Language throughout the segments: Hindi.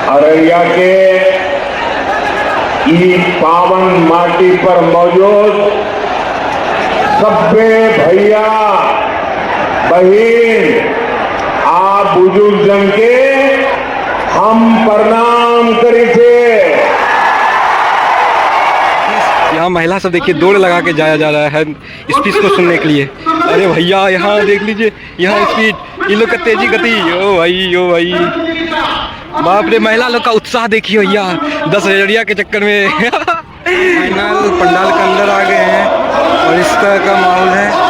अररिया के ई पावन माटी पर मौजूद सभ्य भैया बहन आ बुजुर्ग जन के हम प्रणाम करी थे। यहाँ महिला सब देखिए दौड़ लगा के जाया जा रहा है स्पीच को सुनने के लिए। अरे भैया यहाँ देख लीजिए, यहाँ स्पीच इन लोग का तेजी गति। ओ भाई ओ भाई, बाप रे, महिला लोग का उत्साह देखिए भैया 10,000 के चक्कर में फाइनल पंडाल के अंदर आ गए हैं और इस तरह का माहौल है।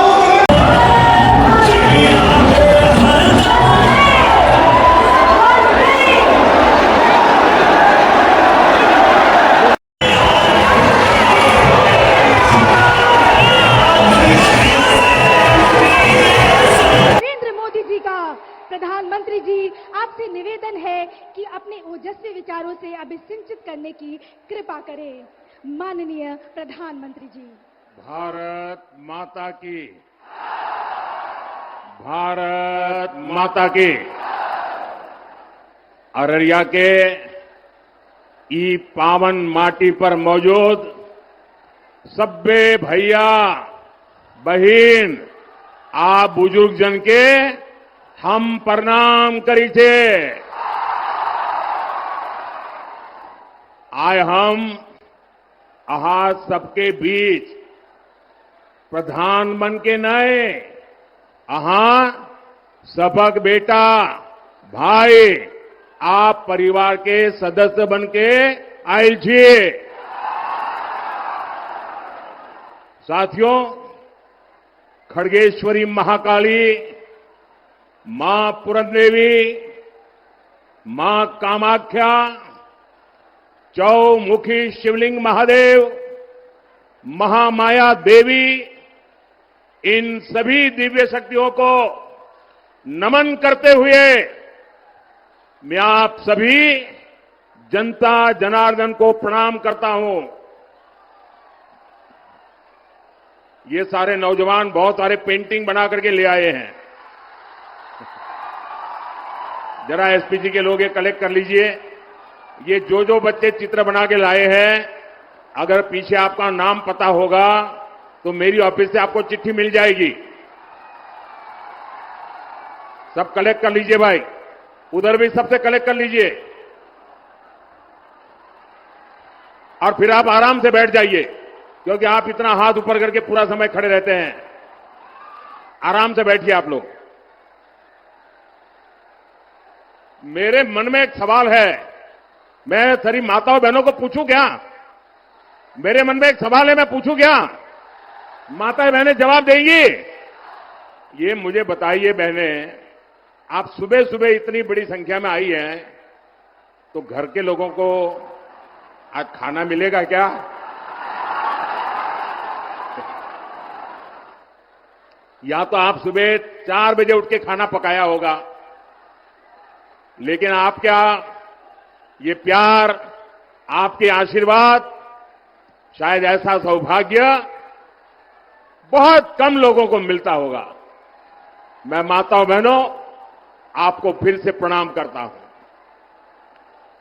प्रधानमंत्री जी, आपसे निवेदन है कि अपने ओजस्वी विचारों से अभिसिंचित करने की कृपा करें। माननीय प्रधानमंत्री जी। भारत माता की, भारत माता की। अररिया के ई पावन माटी पर मौजूद सभ्य भैया बहन आ बुजुर्ग जन के हम प्रणाम करी थे। आय हम अहा सबके बीच प्रधान बन के नए अहा सबक बेटा भाई आप परिवार के सदस्य बन के आयल छे। साथियों, खड़गेश्वरी महाकाली, मां पूरनदेवी, मां कामाख्या, चौमुखी शिवलिंग महादेव, महामाया देवी, इन सभी दिव्य शक्तियों को नमन करते हुए मैं आप सभी जनता जनार्दन को प्रणाम करता हूं। ये सारे नौजवान बहुत सारे पेंटिंग बना करके ले आए हैं। जरा एसपीजी के लोग ये कलेक्ट कर लीजिए। ये जो बच्चे चित्र बना के लाए हैं, अगर पीछे आपका नाम पता होगा तो मेरी ऑफिस से आपको चिट्ठी मिल जाएगी। सब कलेक्ट कर लीजिए भाई, उधर भी सबसे कलेक्ट कर लीजिए और फिर आप आराम से बैठ जाइए, क्योंकि आप इतना हाथ ऊपर करके पूरा समय खड़े रहते हैं। आराम से बैठिए आप लोग। मेरे मन में एक सवाल है, मैं सारी माताओं बहनों को पूछूं क्या? मेरे मन में एक सवाल है, मैं पूछूं क्या? माताएं बहनें जवाब देंगी? ये मुझे बताइए बहनें, आप सुबह सुबह इतनी बड़ी संख्या में आई हैं, तो घर के लोगों को आज खाना मिलेगा क्या? या तो आप सुबह 4 बजे उठ के खाना पकाया होगा, लेकिन आप क्या, ये प्यार, आपके आशीर्वाद, शायद ऐसा सौभाग्य बहुत कम लोगों को मिलता होगा। मैं माताओं बहनों आपको फिर से प्रणाम करता हूं।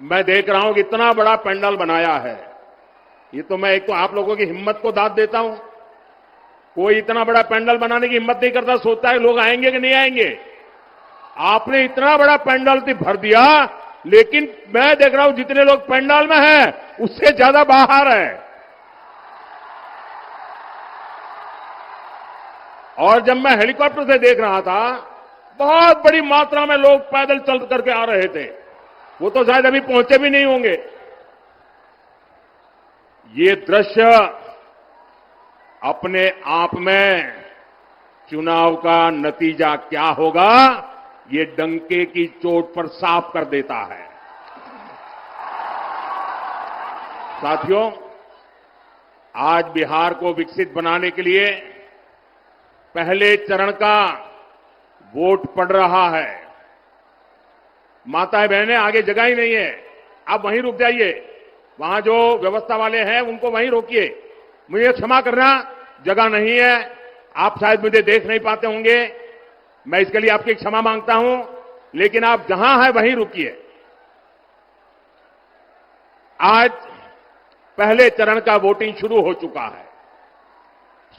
मैं देख रहा हूं कि इतना बड़ा पंडाल बनाया है। ये तो मैं एक तो आप लोगों की हिम्मत को दाद देता हूं। कोई इतना बड़ा पंडाल बनाने की हिम्मत नहीं करता, सोचता है लोग आएंगे कि नहीं आएंगे। आपने इतना बड़ा पंडाल भर दिया, लेकिन मैं देख रहा हूं जितने लोग पंडाल में हैं उससे ज्यादा बाहर है। और जब मैं हेलीकॉप्टर से देख रहा था, बहुत बड़ी मात्रा में लोग पैदल चल करके आ रहे थे। वो तो शायद अभी पहुंचे भी नहीं होंगे। ये दृश्य अपने आप में चुनाव का नतीजा क्या होगा, ये डंके की चोट पर साफ कर देता है। साथियों, आज बिहार को विकसित बनाने के लिए पहले चरण का वोट पड़ रहा है। माताएं बहनें, आगे जगह ही नहीं है, आप वहीं रुक जाइए। वहां जो व्यवस्था वाले हैं उनको वहीं रोकिए। मुझे क्षमा करना, जगह नहीं है, आप शायद मुझे देख नहीं पाते होंगे, मैं इसके लिए आपकी क्षमा मांगता हूं, लेकिन आप जहां हैं वहीं रुकिए। आज पहले चरण का वोटिंग शुरू हो चुका है।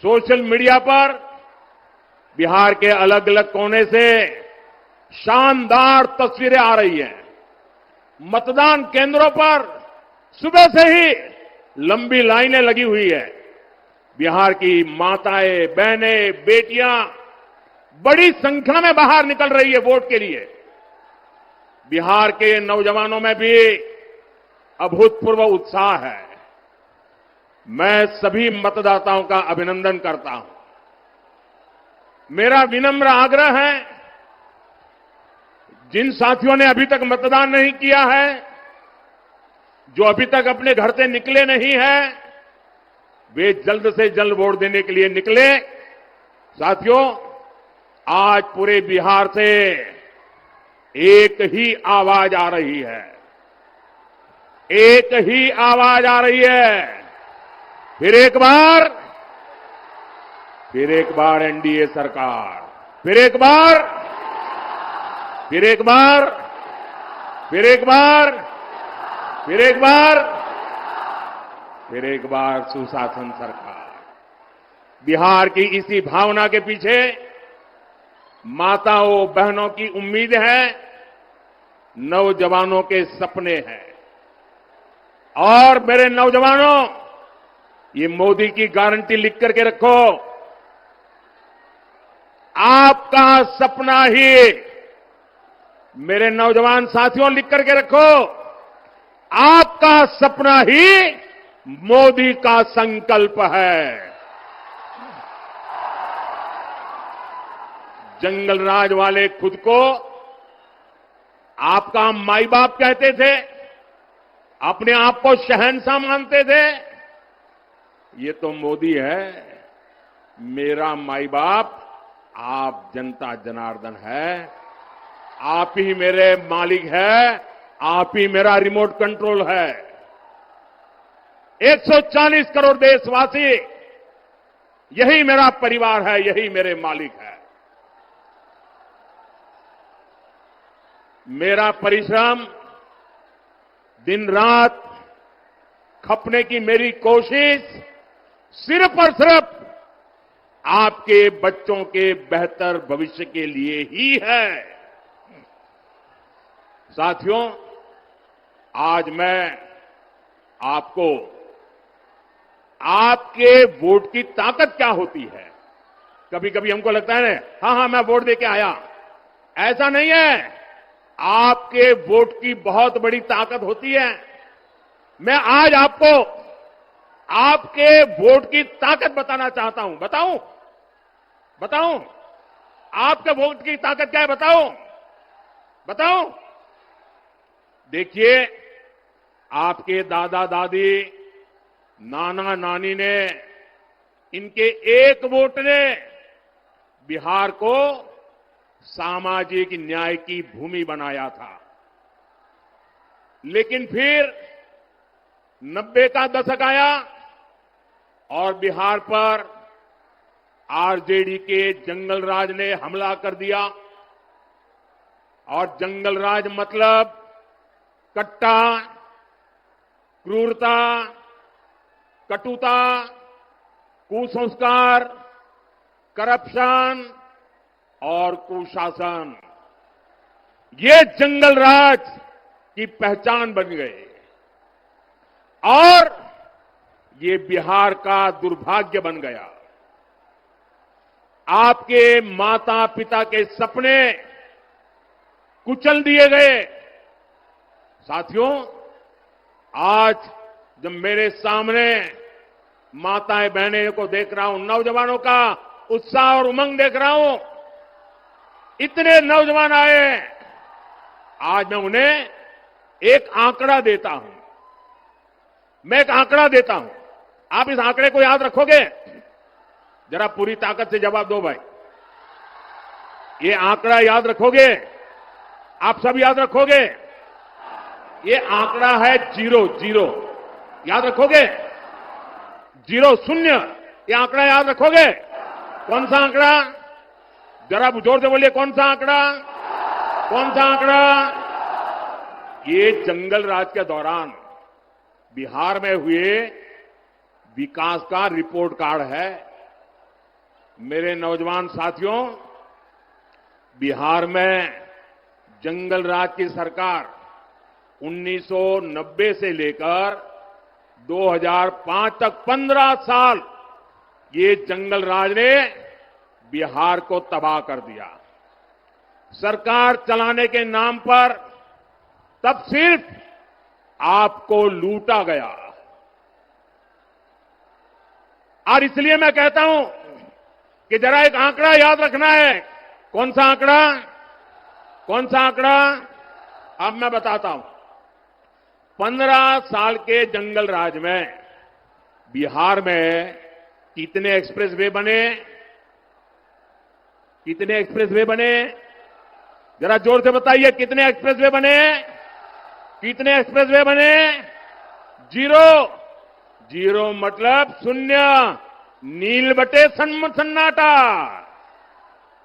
सोशल मीडिया पर बिहार के अलग अलग कोने से शानदार तस्वीरें आ रही हैं। मतदान केंद्रों पर सुबह से ही लंबी लाइनें लगी हुई है। बिहार की माताएं, बहनें, बेटियां बड़ी संख्या में बाहर निकल रही है वोट के लिए। बिहार के नौजवानों में भी अभूतपूर्व उत्साह है। मैं सभी मतदाताओं का अभिनंदन करता हूं। मेरा विनम्र आग्रह है, जिन साथियों ने अभी तक मतदान नहीं किया है, जो अभी तक अपने घर से निकले नहीं हैं, वे जल्द से जल्द वोट देने के लिए निकले। साथियों, आज पूरे बिहार से एक ही आवाज आ रही है, एक ही आवाज आ रही है। फिर एक बार एनडीए सरकार, फिर एक बार सुशासन सरकार। बिहार की इसी भावना के पीछे माताओं बहनों की उम्मीद है, नौजवानों के सपने हैं। और मेरे नौजवानों, ये मोदी की गारंटी लिख करके रखो, आपका सपना ही, मेरे नौजवान साथियों लिख करके रखो, आपका सपना ही मोदी का संकल्प है। जंगल राज वाले खुद को आपका माई बाप कहते थे, अपने आप को शहंशाह मानते थे। ये तो मोदी है, मेरा माई बाप आप जनता जनार्दन है, आप ही मेरे मालिक है, आप ही मेरा रिमोट कंट्रोल है। 140 करोड़ देशवासी, यही मेरा परिवार है, यही मेरे मालिक है। मेरा परिश्रम, दिन रात खपने की मेरी कोशिश सिर्फ और सिर्फ आपके बच्चों के बेहतर भविष्य के लिए ही है। साथियों, आज मैं आपको आपके वोट की ताकत क्या होती है, कभी कभी हमको लगता है ना, हाँ मैं वोट देके आया, ऐसा नहीं है। आपके वोट की बहुत बड़ी ताकत होती है। मैं आज आपको आपके वोट की ताकत बताना चाहता हूं। बताऊं आपके वोट की ताकत क्या है? बताऊं। देखिए, आपके दादा दादी, नाना नानी ने, इनके एक वोट ने बिहार को सामाजिक न्याय की भूमि बनाया था। लेकिन फिर 90 का दशक आया और बिहार पर आरजेडी के जंगल राज ने हमला कर दिया। और जंगल राज मतलब कट्टा, क्रूरता, कटुता, कुसंस्कार, करप्शन और कुशासन, ये जंगल राज की पहचान बन गए। और ये बिहार का दुर्भाग्य बन गया। आपके माता पिता के सपने कुचल दिए गए। साथियों, आज जब मेरे सामने माताएं बहनें को देख रहा हूं, नौजवानों का उत्साह और उमंग देख रहा हूं, इतने नौजवान आए, आज मैं उन्हें एक आंकड़ा देता हूं। आप इस आंकड़े को याद रखोगे? जरा पूरी ताकत से जवाब दो भाई। ये आंकड़ा याद रखोगे? आप सब याद रखोगे? ये आंकड़ा है 0 याद रखोगे? 0 शून्य, ये आंकड़ा याद रखोगे? कौन सा आंकड़ा? जरा जोर से बोलिए, कौन सा आंकड़ा? ये जंगल राज के दौरान बिहार में हुए विकास का रिपोर्ट कार्ड है। मेरे नौजवान साथियों, बिहार में जंगल राज की सरकार 1990 से लेकर 2005 तक 15 साल ये जंगल राज ने बिहार को तबाह कर दिया। सरकार चलाने के नाम पर तब सिर्फ आपको लूटा गया। और इसलिए मैं कहता हूं कि जरा एक आंकड़ा याद रखना है। कौन सा आंकड़ा? कौन सा आंकड़ा? अब मैं बताता हूं। 15 साल के जंगल राज में बिहार में कितने एक्सप्रेसवे बने? कितने एक्सप्रेसवे बने? जरा जोर से बताइए, कितने एक्सप्रेसवे बने? कितने एक्सप्रेसवे बने? जीरो। जीरो मतलब शून्य, नील बटे सन्नाटा।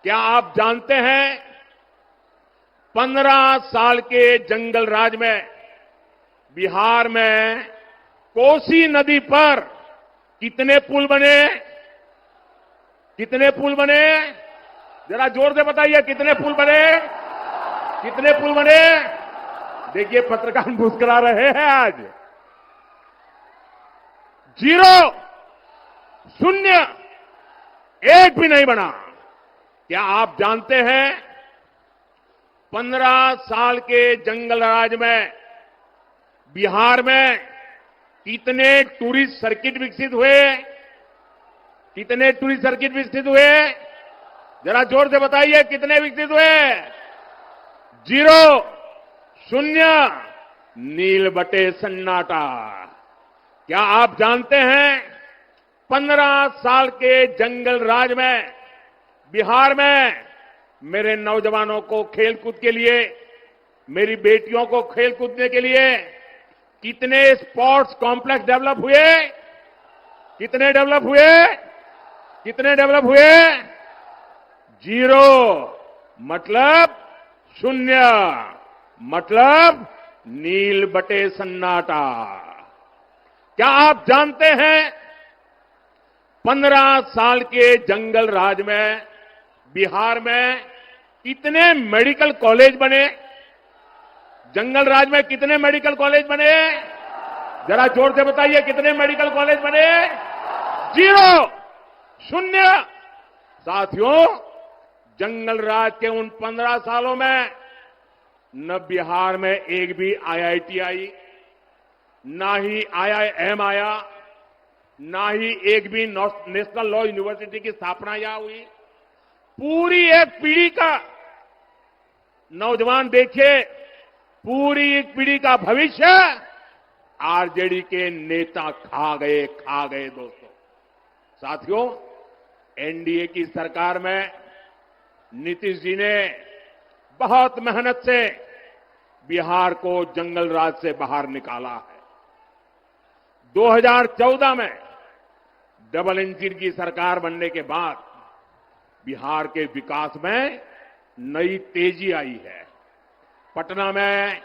क्या आप जानते हैं 15 साल के जंगल राज में बिहार में कोसी नदी पर कितने पुल बने? कितने पुल बने? जरा जोर से बताइए, कितने पुल बने? कितने पुल बने? देखिए, पत्रकार मुस्कुरा रहे हैं आज। जीरो, शून्य, एक भी नहीं बना। क्या आप जानते हैं 15 साल के जंगल राज में बिहार में कितने टूरिस्ट सर्किट विकसित हुए? कितने टूरिस्ट सर्किट विकसित हुए? जरा जोर से बताइए, कितने विकसित हुए? जीरो, शून्य, नील बटे सन्नाटा। क्या आप जानते हैं 15 साल के जंगल राज में बिहार में मेरे नौजवानों को खेलकूद के लिए, मेरी बेटियों को खेल कूदने के लिए कितने स्पोर्ट्स कॉम्प्लेक्स डेवलप हुए? कितने डेवलप हुए? कितने डेवलप हुए? जीरो, मतलब शून्य, मतलब नील बटे सन्नाटा। क्या आप जानते हैं 15 साल के जंगल राज में बिहार में कितने मेडिकल कॉलेज बने? जंगल राज में कितने मेडिकल कॉलेज बने? जरा जोर से बताइए, कितने मेडिकल कॉलेज बने? जीरो, शून्य। साथियों, जंगल राज के उन 15 सालों में न बिहार में एक भी आईआईटी आई, ना ही आईआईएम आया, ना ही एक भी नेशनल लॉ यूनिवर्सिटी की स्थापना यहां हुई। पूरी एक पीढ़ी का नौजवान देखिए, पूरी एक पीढ़ी का भविष्य आरजेडी के नेता खा गए दोस्तों। साथियों, एनडीए की सरकार में नीतीश जी ने बहुत मेहनत से बिहार को जंगल राज से बाहर निकाला है। 2014 में डबल इंजन की सरकार बनने के बाद बिहार के विकास में नई तेजी आई है। पटना में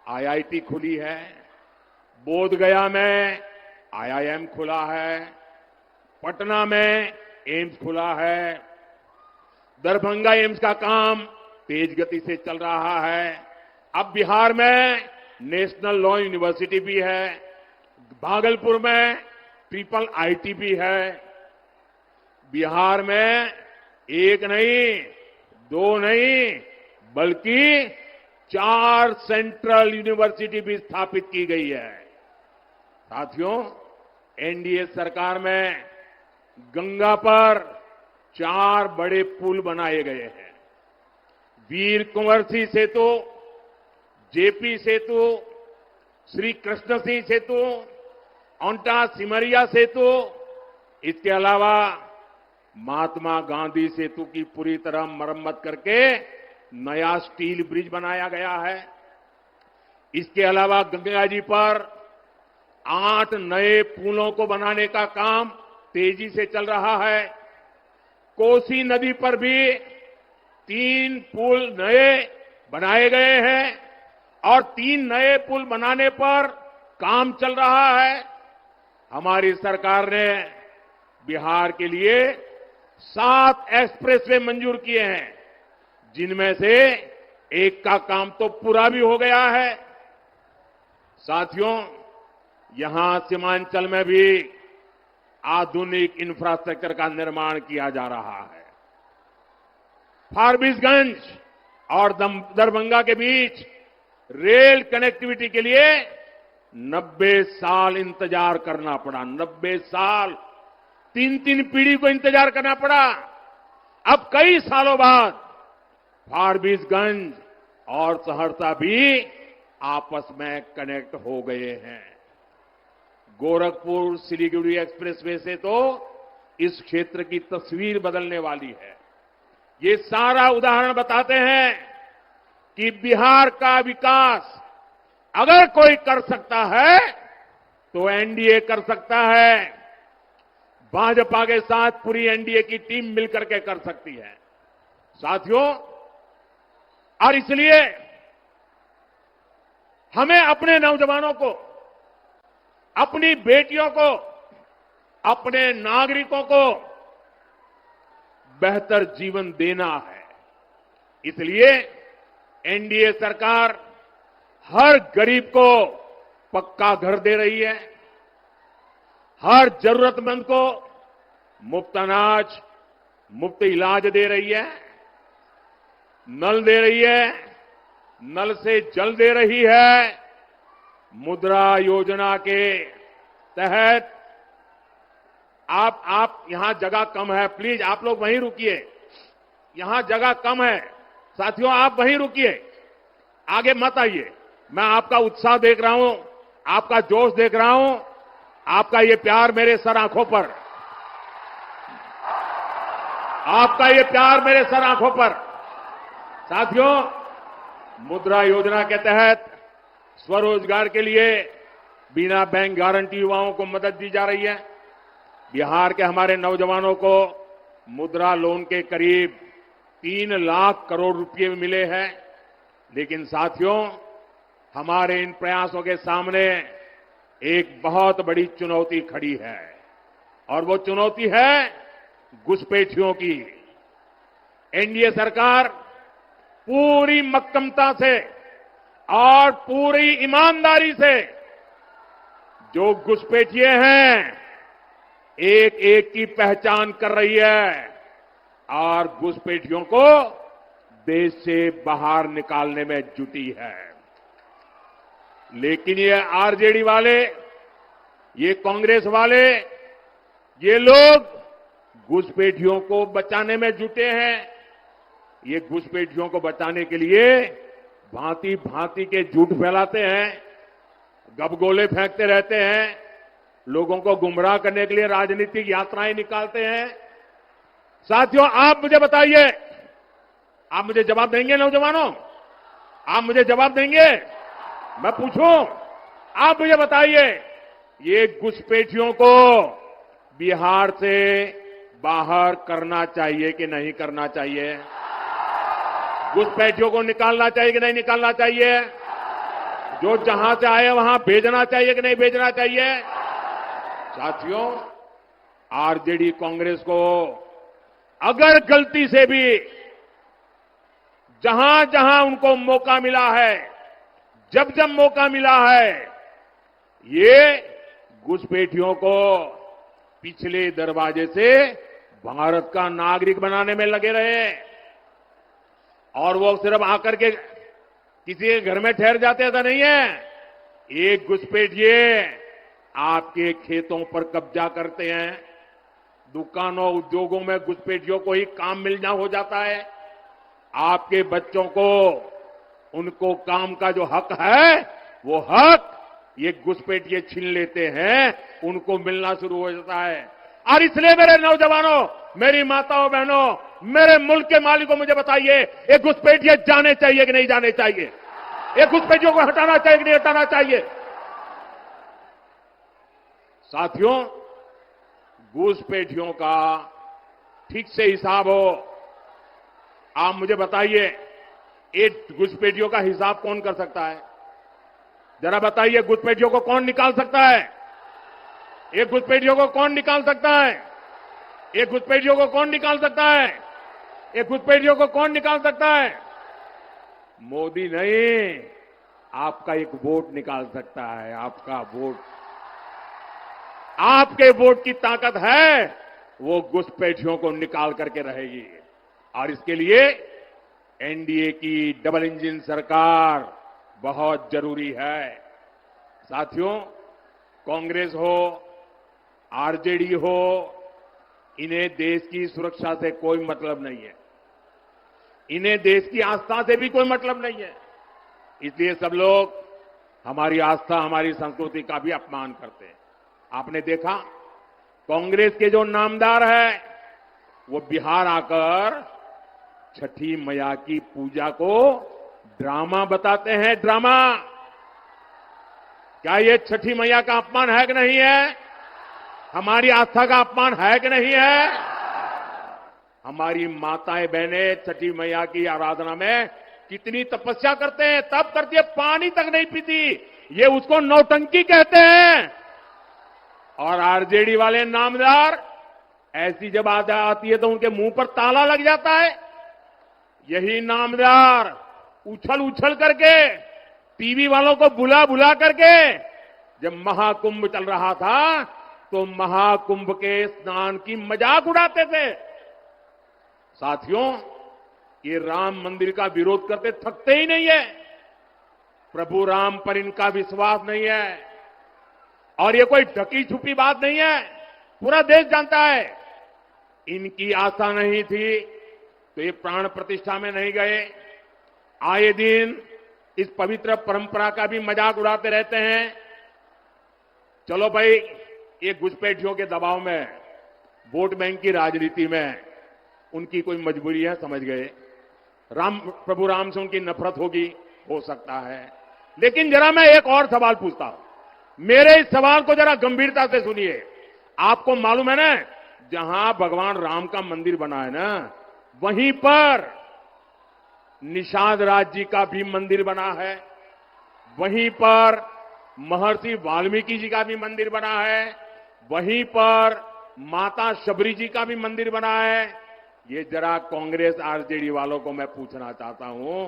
आईआईटी खुली है, बोधगया में आईआईएम खुला है, पटना में एम्स खुला है, दरभंगा एम्स का काम तेज गति से चल रहा है। अब बिहार में नेशनल लॉ यूनिवर्सिटी भी है, भागलपुर में ट्रिपल आईटी भी है। बिहार में एक नहीं, दो नहीं, बल्कि 4 सेंट्रल यूनिवर्सिटी भी स्थापित की गई है। साथियों, एनडीए सरकार में गंगा पर 4 बड़े पुल बनाए गए हैं। वीर कुंवर सिंह सेतु, जेपी सेतु, श्री कृष्ण सिंह सेतु, औंटा सिमरिया सेतु, इसके अलावा महात्मा गांधी सेतु की पूरी तरह मरम्मत करके नया स्टील ब्रिज बनाया गया है। इसके अलावा गंगा जी पर 8 नए पुलों को बनाने का काम तेजी से चल रहा है। कोसी नदी पर भी 3 पुल नए बनाए गए हैं और 3 नए पुल बनाने पर काम चल रहा है। हमारी सरकार ने बिहार के लिए 7 एक्सप्रेसवे मंजूर किए हैं, जिनमें से एक का काम तो पूरा भी हो गया है। साथियों, यहां सीमांचल में भी आधुनिक इंफ्रास्ट्रक्चर का निर्माण किया जा रहा है। फारबिसगंज और दरभंगा के बीच रेल कनेक्टिविटी के लिए 90 साल इंतजार करना पड़ा। 90 साल, 3 पीढ़ी को इंतजार करना पड़ा। अब कई सालों बाद फारबिसगंज और सहरसा भी आपस में कनेक्ट हो गए हैं। गोरखपुर सिलीगुड़ी एक्सप्रेसवे से तो इस क्षेत्र की तस्वीर बदलने वाली है। ये सारा उदाहरण बताते हैं कि बिहार का विकास अगर कोई कर सकता है तो एनडीए कर सकता है। भाजपा के साथ पूरी एनडीए की टीम मिलकर के कर सकती है। साथियों, और इसलिए हमें अपने नौजवानों को, अपनी बेटियों को, अपने नागरिकों को बेहतर जीवन देना है। इसलिए एनडीए सरकार हर गरीब को पक्का घर दे रही है, हर जरूरतमंद को मुफ्त अनाज, मुफ्त इलाज दे रही है, नल दे रही है, नल से जल दे रही है। मुद्रा योजना के तहत आप यहां जगह कम है, प्लीज आप लोग वहीं रुकिए, यहां जगह कम है। साथियों, आप वहीं रुकिए, आगे मत आइए। मैं आपका उत्साह देख रहा हूं, आपका जोश देख रहा हूं, आपका ये प्यार मेरे सर आंखों पर, आपका ये प्यार मेरे सर आंखों पर। साथियों, मुद्रा योजना के तहत स्वरोजगार के लिए बिना बैंक गारंटी युवाओं को मदद दी जा रही है। बिहार के हमारे नौजवानों को मुद्रा लोन के करीब 3 लाख करोड़ रुपए मिले हैं। लेकिन साथियों, हमारे इन प्रयासों के सामने एक बहुत बड़ी चुनौती खड़ी है, और वो चुनौती है घुसपैठियों की। एनडीए सरकार पूरी मक्कमता से और पूरी ईमानदारी से जो घुसपैठिए हैं, एक एक की पहचान कर रही है और घुसपैठियों को देश से बाहर निकालने में जुटी है। लेकिन ये आरजेडी वाले, ये कांग्रेस वाले, ये लोग घुसपैठियों को बचाने में जुटे हैं। ये घुसपैठियों को बचाने के लिए भांति भांति के झूठ फैलाते हैं, गबगोले फेंकते रहते हैं, लोगों को गुमराह करने के लिए राजनीतिक यात्राएं निकालते हैं। साथियों, आप मुझे बताइए, आप मुझे जवाब देंगे नौजवानों? आप मुझे जवाब देंगे? मैं पूछूं, आप मुझे बताइए, ये घुसपैठियों को बिहार से बाहर करना चाहिए कि नहीं करना चाहिए? घुसपैठियों को निकालना चाहिए कि नहीं निकालना चाहिए? जो जहां से आए वहां भेजना चाहिए कि नहीं भेजना चाहिए? साथियों, आरजेडी कांग्रेस को अगर गलती से भी जहां जहां उनको मौका मिला है, जब जब मौका मिला है, ये घुसपैठियों को पिछले दरवाजे से भारत का नागरिक बनाने में लगे रहे। और वो सिर्फ आकर के किसी के घर में ठहर जाते ऐसा नहीं है। एक घुसपैठिए आपके खेतों पर कब्जा करते हैं, दुकानों उद्योगों में घुसपैठियों को ही काम मिलना हो जाता है। आपके बच्चों को उनको काम का जो हक है, वो हक ये घुसपैठिए छीन लेते हैं, उनको मिलना शुरू हो जाता है। और इसलिए मेरे नौजवानों, मेरी माताओं बहनों, मेरे मुल्क के मालिकों, मुझे बताइए, ये घुसपैठिए जाने चाहिए कि नहीं जाने चाहिए? ये घुसपैठियों को हटाना चाहिए कि नहीं हटाना चाहिए? साथियों, घुसपैठियों का ठीक से हिसाब हो। आप मुझे बताइए, ये घुसपैठियों का हिसाब कौन कर सकता है? जरा बताइए, घुसपैठियों को कौन निकाल सकता है? ये घुसपैठियों को कौन निकाल सकता है? ये घुसपैठियों को कौन निकाल सकता है? ये घुसपैठियों को कौन निकाल सकता है? मोदी नहीं, आपका एक वोट निकाल सकता है। आपका वोट, आपके वोट की ताकत है, वो घुसपैठियों को निकाल करके रहेगी। और इसके लिए एनडीए की डबल इंजन सरकार बहुत जरूरी है। साथियों, कांग्रेस हो, आरजेडी हो, इन्हें देश की सुरक्षा से कोई मतलब नहीं है। इन्हें देश की आस्था से भी कोई मतलब नहीं है। इसलिए सब लोग हमारी आस्था, हमारी संस्कृति का भी अपमान करते हैं। आपने देखा, कांग्रेस के जो नामदार है, वो बिहार आकर छठी मैया की पूजा को ड्रामा बताते हैं। ड्रामा, क्या ये छठी मैया का अपमान है कि नहीं है? हमारी आस्था का अपमान है कि नहीं है? हमारी माताएं बहनें छठी मैया की आराधना में कितनी तपस्या करते हैं, तब करती है, पानी तक नहीं पीती। ये उसको नौटंकी कहते हैं। और आरजेडी वाले नामदार, ऐसी जब आती है तो उनके मुंह पर ताला लग जाता है। यही नामदार उछल उछल करके, टीवी वालों को बुला बुला करके, जब महाकुंभ चल रहा था तो महाकुंभ के स्नान की मजाक उड़ाते थे। साथियों, ये राम मंदिर का विरोध करते थकते ही नहीं है। प्रभु राम पर इनका विश्वास नहीं है। और ये कोई ढकी छुपी बात नहीं है, पूरा देश जानता है। इनकी आशा नहीं थी तो ये प्राण प्रतिष्ठा में नहीं गए। आए दिन इस पवित्र परंपरा का भी मजाक उड़ाते रहते हैं। चलो भाई, ये घुसपैठियों के दबाव में, वोट बैंक की राजनीति में उनकी कोई मजबूरी है, समझ गए। प्रभु राम से उनकी नफरत होगी, हो सकता है। लेकिन जरा मैं एक और सवाल पूछता हूं, मेरे इस सवाल को जरा गंभीरता से सुनिए। आपको मालूम है ना, जहां भगवान राम का मंदिर बना है ना, वहीं पर निषाद राज जी का भी मंदिर बना है। वहीं पर महर्षि वाल्मीकि जी का भी मंदिर बना है। वहीं पर माता शबरी जी का भी मंदिर बना है। ये जरा कांग्रेस आरजेडी वालों को मैं पूछना चाहता हूं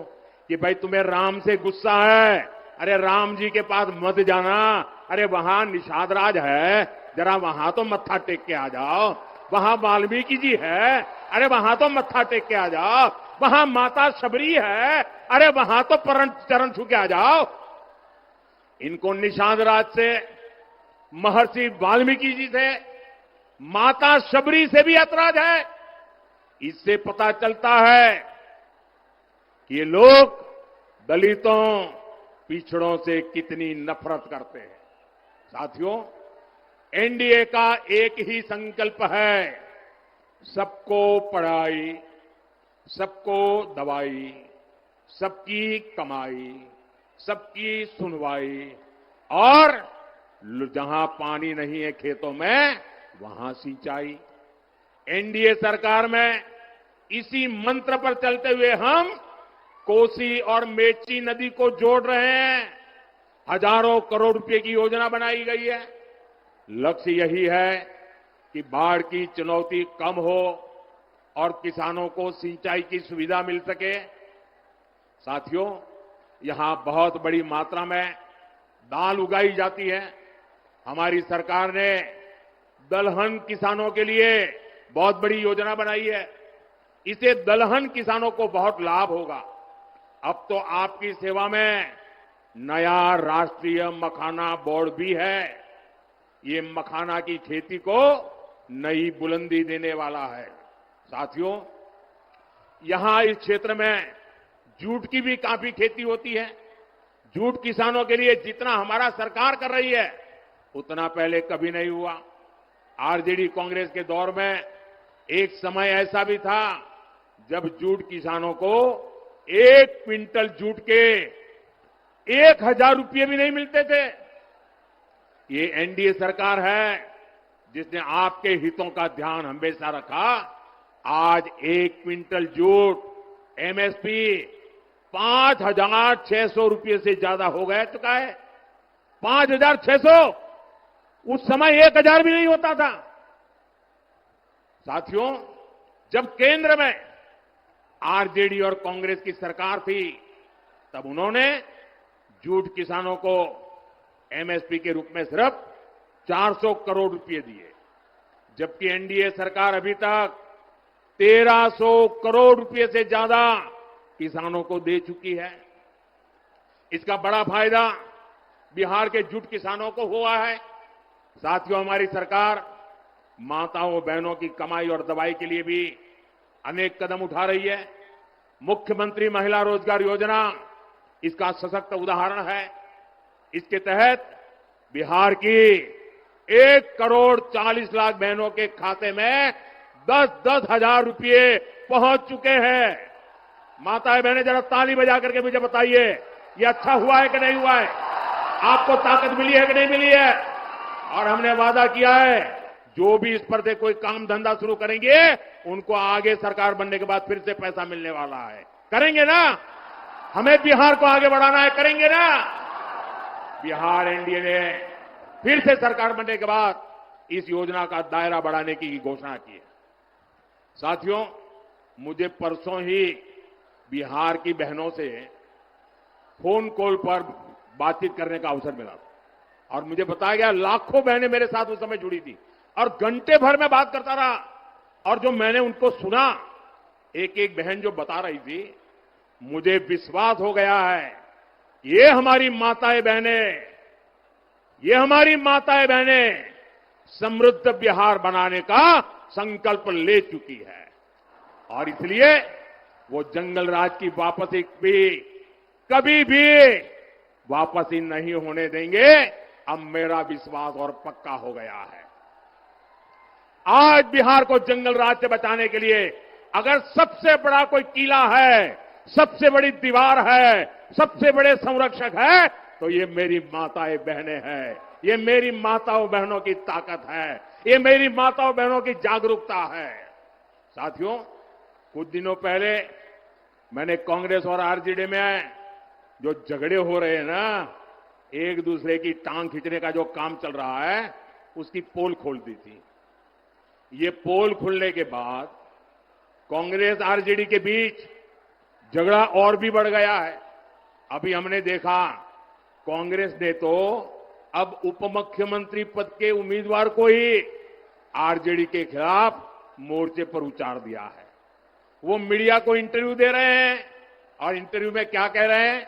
कि भाई, तुम्हें राम से गुस्सा है, अरे राम जी के पास मत जाना। अरे वहां निषाद राज है, जरा वहां तो मत्था टेक के आ जाओ। वहां वाल्मीकि जी है, अरे वहां तो मत्था टेक के आ जाओ। वहां माता शबरी है, अरे वहां तो चरण छू के आ जाओ। इनको निषाद राज से, महर्षि वाल्मीकि जी से, माता शबरी से भी ऐतराज है। इससे पता चलता है कि ये लोग दलितों, पिछड़ों से कितनी नफरत करते हैं। साथियों, एनडीए का एक ही संकल्प है, सबको पढ़ाई, सबको दवाई, सबकी कमाई, सबकी सुनवाई, और जहां पानी नहीं है खेतों में, वहां सिंचाई। एनडीए सरकार में इसी मंत्र पर चलते हुए हम कोसी और मेची नदी को जोड़ रहे हैं। हजारों करोड़ रुपए की योजना बनाई गई है। लक्ष्य यही है कि बाढ़ की चुनौती कम हो और किसानों को सिंचाई की सुविधा मिल सके। साथियों, यहां बहुत बड़ी मात्रा में दाल उगाई जाती है। हमारी सरकार ने दलहन किसानों के लिए बहुत बड़ी योजना बनाई है। इसे दलहन किसानों को बहुत लाभ होगा। अब तो आपकी सेवा में नया राष्ट्रीय मखाना बोर्ड भी है। ये मखाना की खेती को नई बुलंदी देने वाला है। साथियों, यहां इस क्षेत्र में जूट की भी काफी खेती होती है। जूट किसानों के लिए जितना हमारा सरकार कर रही है, उतना पहले कभी नहीं हुआ। आरजेडी कांग्रेस के दौर में एक समय ऐसा भी था जब जूट किसानों को 1 क्विंटल जूट के 1000 रुपये भी नहीं मिलते थे। ये एनडीए सरकार है जिसने आपके हितों का ध्यान हमेशा रखा। आज 1 क्विंटल जूट एमएसपी 5,600 रुपये से ज्यादा हो गया चुका है। 5,600 उस समय 1,000 भी नहीं होता था। साथियों, जब केंद्र में आरजेडी और कांग्रेस की सरकार थी, तब उन्होंने जूट किसानों को एमएसपी के रूप में सिर्फ 400 करोड़ रुपए दिए, जबकि एनडीए सरकार अभी तक 1,300 करोड़ रुपए से ज्यादा किसानों को दे चुकी है। इसका बड़ा फायदा बिहार के जूट किसानों को हुआ है। साथियों, हमारी सरकार माताओं बहनों की कमाई और दवाई के लिए भी अनेक कदम उठा रही है। मुख्यमंत्री महिला रोजगार योजना इसका सशक्त उदाहरण है। इसके तहत बिहार की 1,40,00,000 बहनों के खाते में 10-10 हजार रुपये पहुंच चुके हैं। माताएं बहनें, जरा ताली बजा करके मुझे बताइए, ये अच्छा हुआ है कि नहीं हुआ है? आपको ताकत मिली है कि नहीं मिली है? और हमने वादा किया है, जो भी इस पर से कोई काम धंधा शुरू करेंगे, उनको आगे सरकार बनने के बाद फिर से पैसा मिलने वाला है। करेंगे ना? हमें बिहार को आगे बढ़ाना है, करेंगे ना? बिहार एनडीए ने फिर से सरकार बनने के बाद इस योजना का दायरा बढ़ाने की घोषणा की है। साथियों, मुझे परसों ही बिहार की बहनों से फोन कॉल पर बातचीत करने का अवसर मिला और मुझे बताया गया लाखों बहनें मेरे साथ उस समय जुड़ी थी और घंटे भर में बात करता रहा। और जो मैंने उनको सुना, एक एक बहन जो बता रही थी, मुझे विश्वास हो गया है, ये हमारी माताएं बहनें समृद्ध बिहार बनाने का संकल्प ले चुकी है और इसलिए वो जंगल राज की वापसी भी कभी भी वापसी नहीं होने देंगे। अब मेरा विश्वास और पक्का हो गया है। आज बिहार को जंगल राज से बचाने के लिए अगर सबसे बड़ा कोई किला है, सबसे बड़ी दीवार है, सबसे बड़े संरक्षक है, तो ये मेरी माताएं बहनें हैं। ये मेरी माताओं बहनों की ताकत है, ये मेरी माताओं बहनों की जागरूकता है। साथियों, कुछ दिनों पहले मैंने कांग्रेस और आरजेडी में जो झगड़े हो रहे हैं ना, एक दूसरे की टांग खींचने का जो काम चल रहा है, उसकी पोल खोल दी थी। ये पोल खुलने के बाद कांग्रेस आरजेडी के बीच झगड़ा और भी बढ़ गया है। अभी हमने देखा, कांग्रेस ने तो अब उप मुख्यमंत्री पद के उम्मीदवार को ही आरजेडी के खिलाफ मोर्चे पर उतार दिया है। वो मीडिया को इंटरव्यू दे रहे हैं और इंटरव्यू में क्या कह रहे हैं?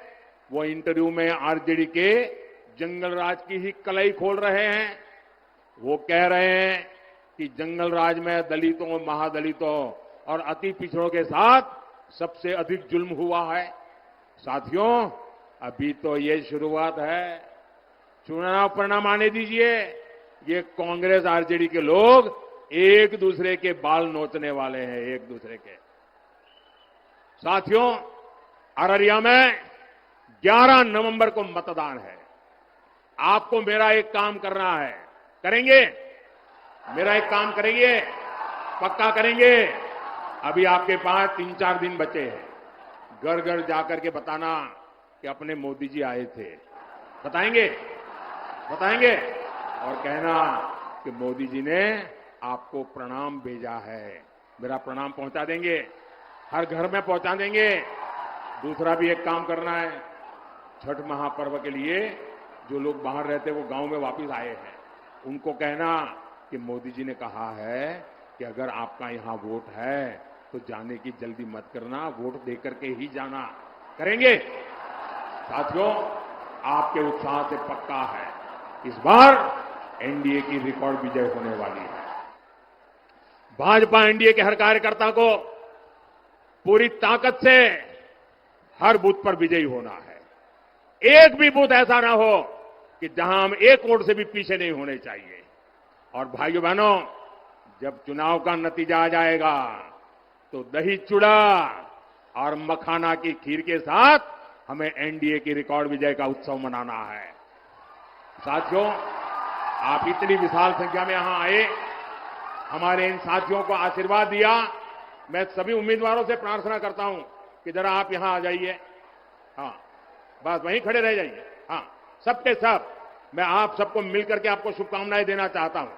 वो इंटरव्यू में आरजेडी के जंगल राज की ही कलई खोल रहे हैं। वो कह रहे हैं कि जंगल राज में दलितों, महादलितों और अति पिछड़ों के साथ सबसे अधिक जुल्म हुआ है। साथियों, अभी तो ये शुरुआत है। चुनाव परिणाम आने दीजिए, ये कांग्रेस आरजेडी के लोग एक दूसरे के बाल नोचने वाले हैं, एक दूसरे के। साथियों, अररिया में 11 नवंबर को मतदान है। आपको मेरा एक काम करना है, करेंगे? मेरा एक काम करेंगे? पक्का करेंगे? अभी आपके पास 3-4 दिन बचे हैं। घर घर जाकर के बताना कि अपने मोदी जी आए थे। बताएंगे? बताएंगे? और कहना कि मोदी जी ने आपको प्रणाम भेजा है। मेरा प्रणाम पहुंचा देंगे, हर घर में पहुंचा देंगे। दूसरा भी एक काम करना है, छठ महापर्व के लिए जो लोग बाहर रहते वो गांव में वापस आए हैं, उनको कहना कि मोदी जी ने कहा है कि अगर आपका यहां वोट है तो जाने की जल्दी मत करना, वोट देकर के ही जाना। करेंगे? साथियों, आपके उत्साह से पक्का है, इस बार एनडीए की रिकॉर्ड विजय होने वाली है। भाजपा एनडीए के हर कार्यकर्ता को पूरी ताकत से हर बूथ पर विजयी होना है। एक भी बूथ ऐसा ना हो कि जहां हम एक वोट से भी पीछे नहीं होने चाहिए। और भाइयों बहनों, जब चुनाव का नतीजा आ जाएगा तो दही चूड़ा और मखाना की खीर के साथ हमें एनडीए की रिकॉर्ड विजय का उत्सव मनाना है। साथियों, आप इतनी विशाल संख्या में यहां आए, हमारे इन साथियों को आशीर्वाद दिया। मैं सभी उम्मीदवारों से प्रार्थना करता हूं कि जरा आप यहां आ जाइए। हाँ, बस वहीं खड़े रह जाइए। हाँ, सबके सब मैं आप सबको मिलकर के आपको शुभकामनाएं देना चाहता हूं।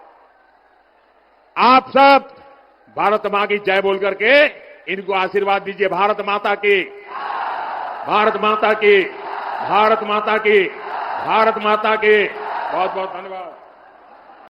आप सब भारत मां की जय बोल करके इनको आशीर्वाद दीजिए। भारत माता की, भारत माता की, भारत माता की, भारत माता की। बहुत बहुत धन्यवाद।